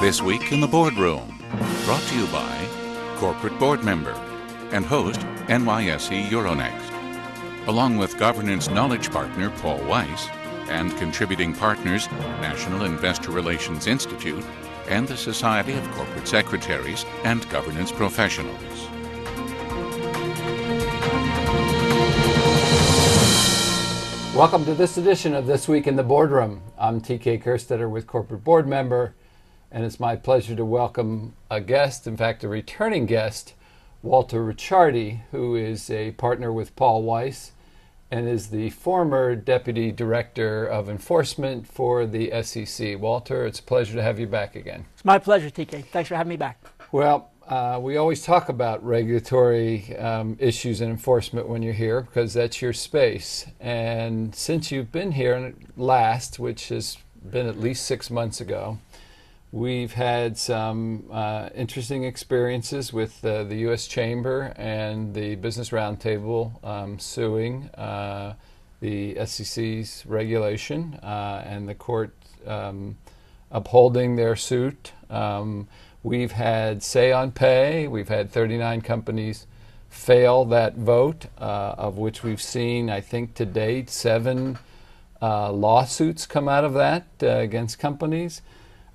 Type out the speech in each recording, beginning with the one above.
This Week in the Boardroom, brought to you by corporate board member and host NYSE Euronext, along with governance knowledge partner Paul Weiss and contributing partners National Investor Relations Institute and the Society of Corporate Secretaries and Governance Professionals. Welcome to this edition of This Week in the Boardroom. I'm TK Kerstetter with corporate board member, and it's my pleasure to welcome a guest, in fact a returning guest, Walter Ricciardi, who is a partner with Paul Weiss and is the former Deputy Director of Enforcement for the SEC. Walter, it's a pleasure to have you back again. It's my pleasure, TK. Thanks for having me back. Well, we always talk about regulatory issues and enforcement when you're here because that's your space. And since you've been here last, which has been at least 6 months ago, we've had some interesting experiences with the U.S. Chamber and the Business Roundtable suing the SEC's regulation and the court upholding their suit. We've had say on pay. We've had 39 companies fail that vote, of which we've seen, I think to date, 7 lawsuits come out of that against companies.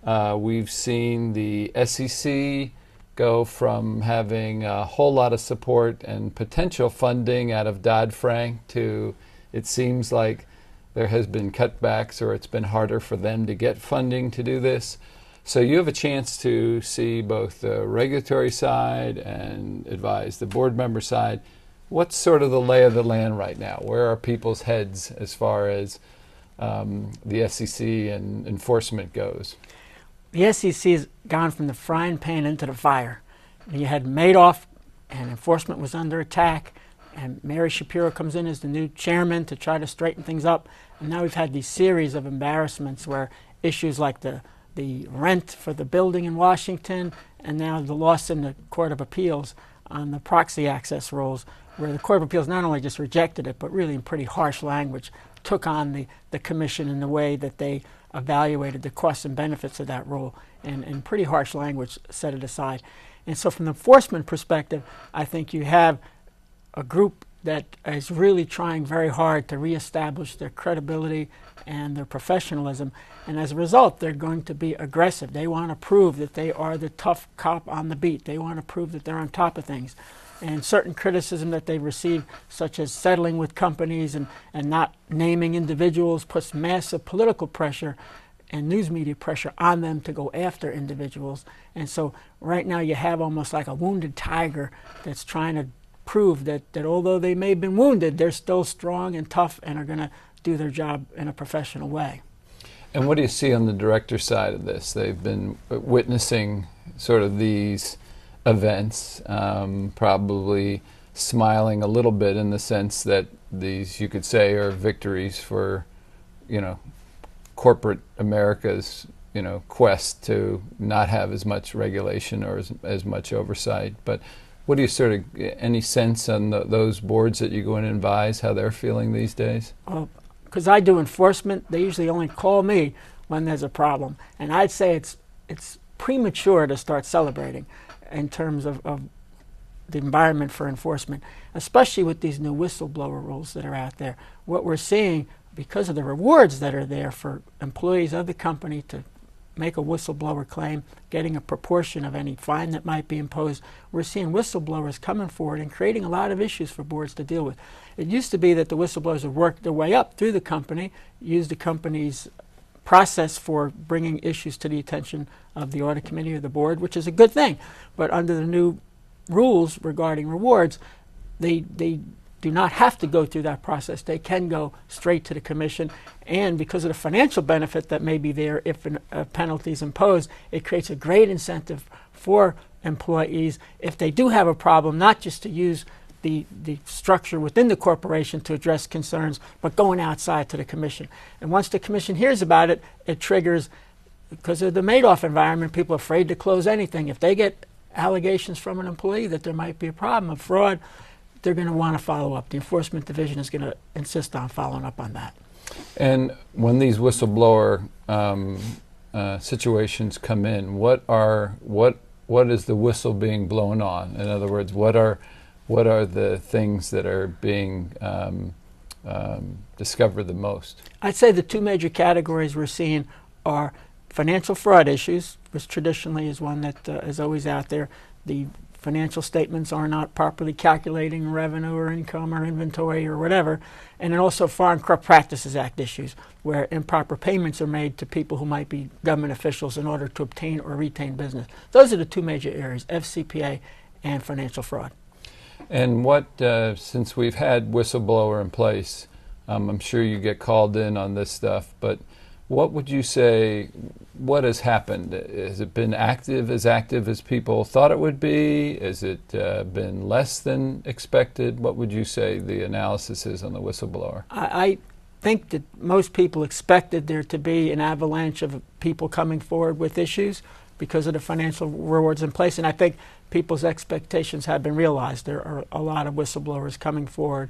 We've seen the SEC go from having a whole lot of support and potential funding out of Dodd-Frank to it seems like there has been cutbacks or it's been harder for them to get funding to do this. So you have a chance to see both the regulatory side and advise the board member side. What's sort of the lay of the land right now? Where are people's heads as far as the SEC and enforcement goes? The SEC has gone from the frying pan into the fire. You had Madoff, and enforcement was under attack, and Mary Shapiro comes in as the new chairman to try to straighten things up. And now we've had these series of embarrassments where issues like the rent for the building in Washington, and now the loss in the Court of Appeals on the proxy access rules, where the Court of Appeals not only just rejected it, but really in pretty harsh language took on the commission in the way that they evaluated the costs and benefits of that rule, and in pretty harsh language set it aside. And so from the enforcement perspective, I think you have a group that is really trying very hard to reestablish their credibility and their professionalism. And as a result, they're going to be aggressive. They want to prove that they are the tough cop on the beat. They want to prove that they're on top of things. And certain criticism that they've received, such as settling with companies and not naming individuals, puts massive political pressure and news media pressure on them to go after individuals. And so right now you have almost like a wounded tiger that's trying to prove that although they may have been wounded, they're still strong and tough and are going to do their job in a professional way. And what do you see on the director side of this? They've been witnessing sort of these events, probably smiling a little bit in the sense that these, you could say, are victories for, corporate America's, quest to not have as much regulation or as much oversight. But what do you sort of, any sense on those boards that you go in and advise, how they're feeling these days? Because I do enforcement, they usually only call me when there's a problem. And I'd say it's premature to start celebrating in terms of the environment for enforcement, especially with these new whistleblower rules that are out there. What we're seeing, because of the rewards that are there for employees of the company to make a whistleblower claim, getting a proportion of any fine that might be imposed, we're seeing whistleblowers coming forward and creating a lot of issues for boards to deal with. It used to be that the whistleblowers would work their way up through the company, use the company's process for bringing issues to the attention of the audit committee or the board, which is a good thing. But under the new rules regarding rewards, they do not have to go through that process. They can go straight to the commission, and because of the financial benefit that may be there if a penalty is imposed, it creates a great incentive for employees, if they do have a problem, not just to use the structure within the corporation to address concerns, but going outside to the commission. And once the commission hears about it, it triggers, because of the Madoff environment, people are afraid to close anything. If they get allegations from an employee that there might be a problem of fraud, they're going to want to follow up. The enforcement division is going to insist on following up on that. And when these whistleblower situations come in, what is the whistle being blown on? In other words, what are the things that are being discovered the most? I'd say the two major categories we're seeing are financial fraud issues, which traditionally is one that is always out there. The financial statements are not properly calculating revenue or income or inventory or whatever. And then also Foreign Corrupt Practices Act issues, where improper payments are made to people who might be government officials in order to obtain or retain business. Those are the two major areas, FCPA and financial fraud. And what, since we've had whistleblower in place, I'm sure you get called in on this stuff, but what would you say, what has happened? Has it been as active as people thought it would be? Has it been less than expected? What would you say the analysis is on the whistleblower? I think that most people expected there to be an avalanche of people coming forward with issues because of the financial rewards in place, and I think people's expectations have been realized. There are a lot of whistleblowers coming forward,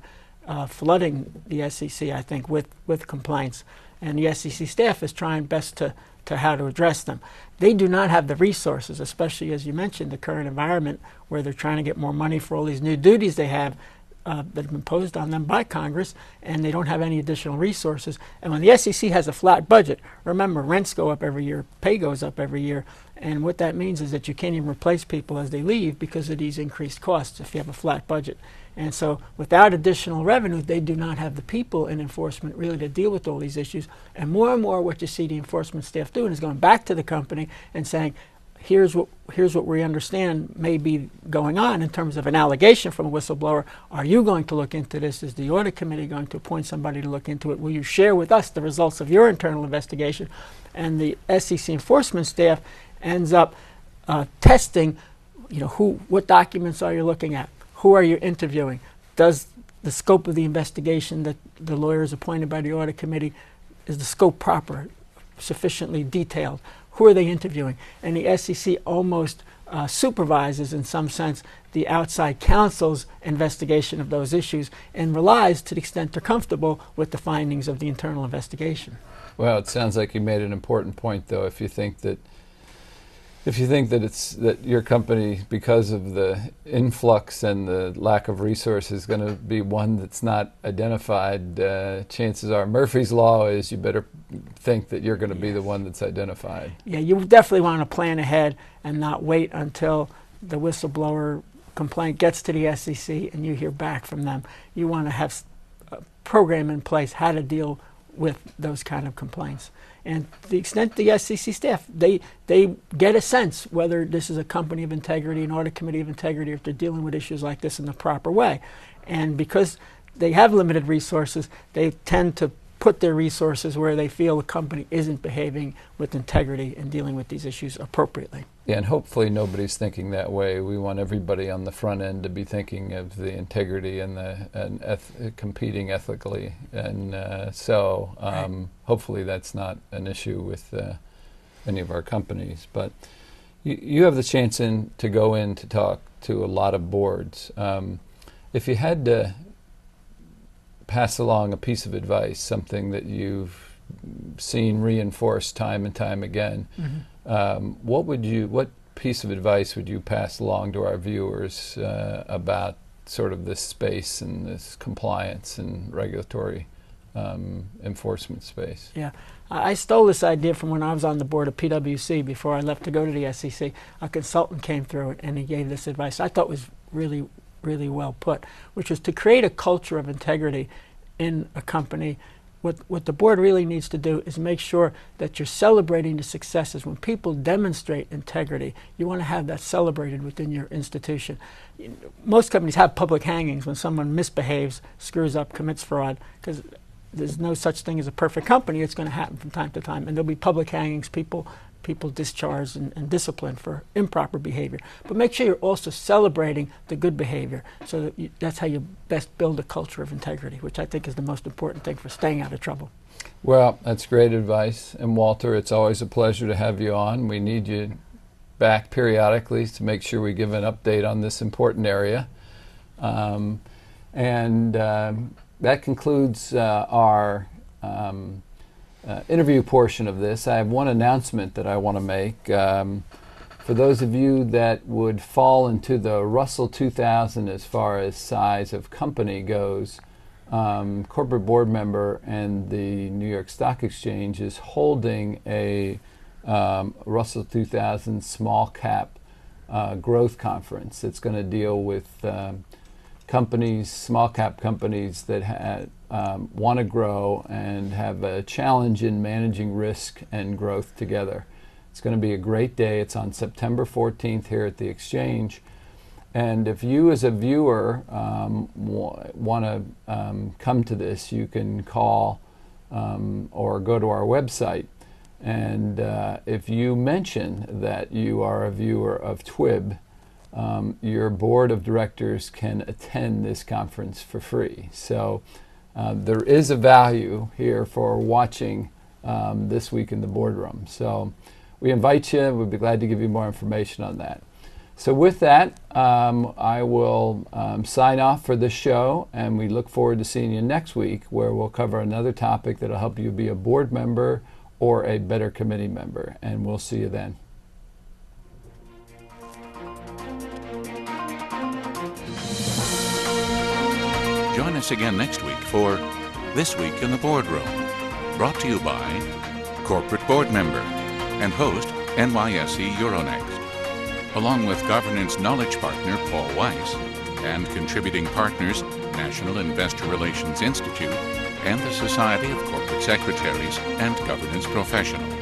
flooding the SEC, I think, with complaints. And the SEC staff is trying best to how to address them. They do not have the resources, especially as you mentioned, the current environment where they're trying to get more money for all these new duties they have that have been imposed on them by Congress, and they don't have any additional resources. And when the SEC has a flat budget, remember, rents go up every year, pay goes up every year, and what that means is that you can't even replace people as they leave because of these increased costs if you have a flat budget. And so without additional revenue, they do not have the people in enforcement really to deal with all these issues. And more what you see the enforcement staff doing is going back to the company and saying, here's what we understand may be going on in terms of an allegation from a whistleblower. Are you going to look into this? Is the audit committee going to appoint somebody to look into it? Will you share with us the results of your internal investigation? And the SEC enforcement staff ends up testing, what documents are you looking at? Who are you interviewing? Does the scope of the investigation that the lawyers appointed by the audit committee, is the scope proper, sufficiently detailed? Who are they interviewing? And the SEC almost supervises, in some sense, the outside counsel's investigation of those issues and relies, to the extent they're comfortable, with the findings of the internal investigation. Well, it sounds like you made an important point, though. If you think that that your company, because of the influx and the lack of resources, is going to be one that's not identified, chances are Murphy's Law is you better think that you're going to be the one that's identified. Yeah, you definitely want to plan ahead and not wait until the whistleblower complaint gets to the SEC and you hear back from them. You want to have a program in place how to deal with those kind of complaints. And to the extent the SEC staff, they get a sense whether this is a company of integrity, an audit committee of integrity, if they're dealing with issues like this in the proper way. And because they have limited resources, they tend to put their resources where they feel the company isn't behaving with integrity and dealing with these issues appropriately. Yeah, and hopefully nobody's thinking that way. We want everybody on the front end to be thinking of the integrity and competing ethically. And Right. Hopefully that's not an issue with any of our companies. But you have the chance to go in to talk to a lot of boards. If you had to pass along a piece of advice, something that you've seen reinforced time and time again, what piece of advice would you pass along to our viewers about sort of this space and this compliance and regulatory enforcement space? Yeah, I stole this idea from when I was on the board of PwC before I left to go to the SEC. A consultant came through and he gave this advice I thought was really well put, which was to create a culture of integrity in a company. What the board really needs to do is make sure that you're celebrating the successes. When people demonstrate integrity, you want to have that celebrated within your institution. Most companies have public hangings when someone misbehaves, screws up, commits fraud, because there's no such thing as a perfect company. It's going to happen from time to time, and there'll be public hangings, people discharged and disciplined for improper behavior. But make sure you're also celebrating the good behavior, so that that's how you best build a culture of integrity, which I think is the most important thing for staying out of trouble. Well, that's great advice. And Walter, it's always a pleasure to have you on. We need you back periodically to make sure we give an update on this important area. That concludes our interview portion of this, I have one announcement that I want to make. For those of you that would fall into the Russell 2000 as far as size of company goes, corporate board member and the New York Stock Exchange is holding a Russell 2000 small cap growth conference. It's going to deal with companies, small cap companies that want to grow and have a challenge in managing risk and growth together. It's going to be a great day. It's on September 14th here at the Exchange. And if you as a viewer want to come to this, you can call or go to our website. And if you mention that you are a viewer of TWIB, your board of directors can attend this conference for free. So there is a value here for watching this week in the boardroom. So we invite you. We'd be glad to give you more information on that. So with that, I will sign off for this show, and we look forward to seeing you next week, where we'll cover another topic that will help you be a board member or a better committee member. And we'll see you then. Join us again next week for This Week in the Boardroom, brought to you by corporate board member and host NYSE Euronext, along with governance knowledge partner Paul Weiss and contributing partners National Investor Relations Institute and the Society of Corporate Secretaries and Governance Professionals.